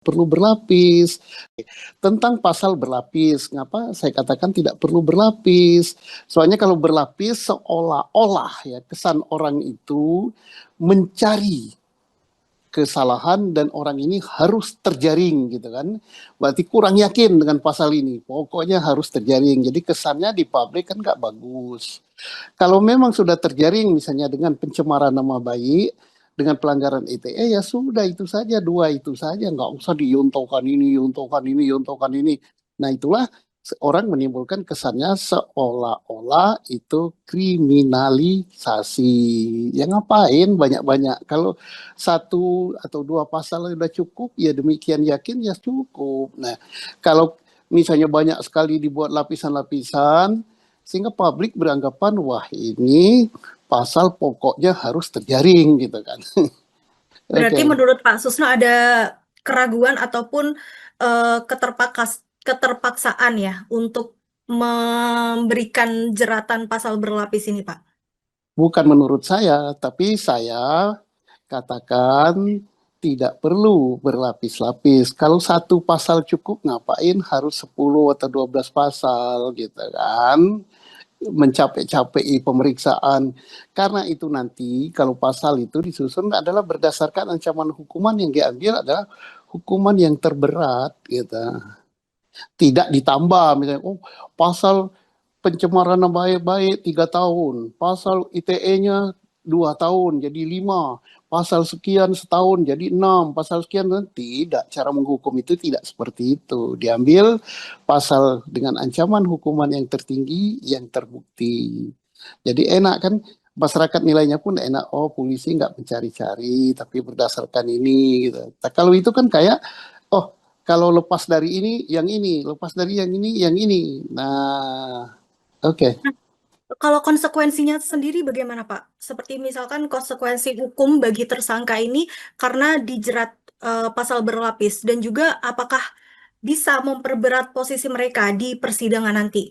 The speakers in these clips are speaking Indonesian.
perlu berlapis. Tentang pasal berlapis, ngapa saya katakan tidak perlu berlapis? Soalnya kalau berlapis seolah-olah ya kesan orang itu mencari kesalahan dan orang ini harus terjaring gitu kan. Berarti kurang yakin dengan pasal ini. Pokoknya harus terjaring. Jadi kesannya di publik kan nggak bagus. Kalau memang sudah terjaring misalnya dengan pencemaran nama baik, dengan pelanggaran ITE ya sudah itu saja, dua itu saja, nggak usah diyontokan ini, yontokan ini, yontokan ini. Nah itulah orang menimbulkan kesannya seolah-olah itu kriminalisasi. Ya ngapain banyak-banyak? Kalau satu atau dua pasal sudah cukup, ya demikian yakin ya cukup. Nah kalau misalnya banyak sekali dibuat lapisan-lapisan, sehingga publik beranggapan wah ini pasal pokoknya harus terjaring gitu kan. Berarti Oke. menurut Pak Susno ada keraguan ataupun keterpaksaan ya untuk memberikan jeratan pasal berlapis ini, Pak? Bukan menurut saya, tapi saya katakan tidak perlu berlapis-lapis. Kalau satu pasal cukup, ngapain harus 10 atau 12 pasal gitu kan? Mencapek-capeki pemeriksaan. Karena itu nanti kalau pasal itu disusun adalah berdasarkan ancaman hukuman yang diambil adalah hukuman yang terberat gitu. Tidak ditambah misalnya, oh pasal pencemaran nama baik 3 tahun, pasal ITE-nya 2 tahun jadi 5, pasal sekian setahun jadi 6, pasal sekian tidak, cara menghukum itu tidak seperti itu. Diambil pasal dengan ancaman hukuman yang tertinggi yang terbukti. Jadi enak kan, masyarakat nilainya pun enak, oh polisi nggak mencari-cari tapi berdasarkan ini gitu. Nah, kalau itu kan kayak oh kalau lepas dari ini, lepas dari yang ini, yang ini. Nah, oke. Nah, kalau konsekuensinya sendiri bagaimana, Pak? Seperti misalkan konsekuensi hukum bagi tersangka ini karena dijerat pasal berlapis dan juga apakah bisa memperberat posisi mereka di persidangan nanti?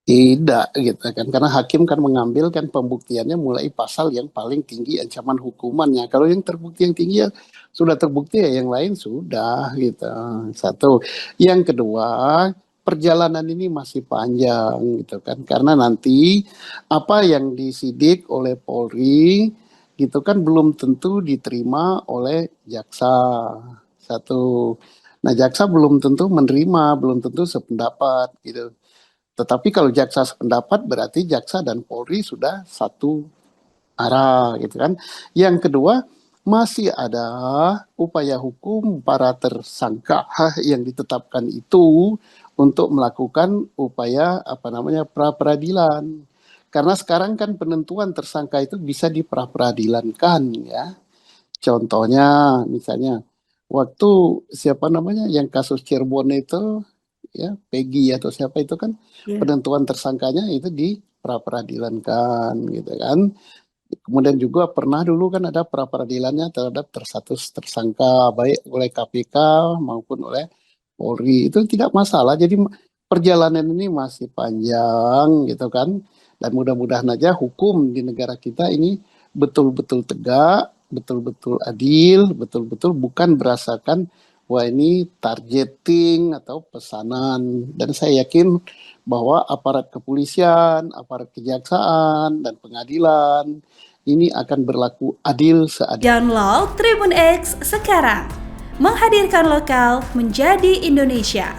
Tidak gitu kan, karena hakim kan mengambil kan pembuktiannya mulai pasal yang paling tinggi ancaman hukumannya. Kalau yang terbukti yang tinggi ya sudah terbukti ya yang lain sudah gitu. Satu. Yang kedua, perjalanan ini masih panjang gitu kan, karena nanti apa yang disidik oleh Polri gitu kan belum tentu diterima oleh jaksa. Satu. Nah, jaksa belum tentu menerima, belum tentu sependapat gitu. Tetapi kalau jaksa sependapat berarti jaksa dan Polri sudah satu arah gitu kan. Yang kedua, masih ada upaya hukum para tersangka yang ditetapkan itu untuk melakukan upaya apa namanya pra peradilan. Karena sekarang kan penentuan tersangka itu bisa dipra peradilankan ya. Contohnya misalnya waktu siapa namanya yang kasus Cirebon itu ya Peggy atau siapa itu kan Ya. penentuan tersangkanya itu di pra peradilankan gitu kan. Kemudian juga pernah dulu kan ada pra peradilannya terhadap terstatus tersangka baik oleh KPK maupun oleh Polri, itu tidak masalah. Jadi perjalanan ini masih panjang gitu kan. Dan mudah-mudahan aja hukum di negara kita ini betul-betul tegak, betul-betul adil, betul-betul bukan berdasarkan wah ini targeting atau pesanan. Dan saya yakin bahwa aparat kepolisian, aparat kejaksaan, dan pengadilan ini akan berlaku adil seadil. Download Tribun X sekarang, menghadirkan lokal menjadi Indonesia.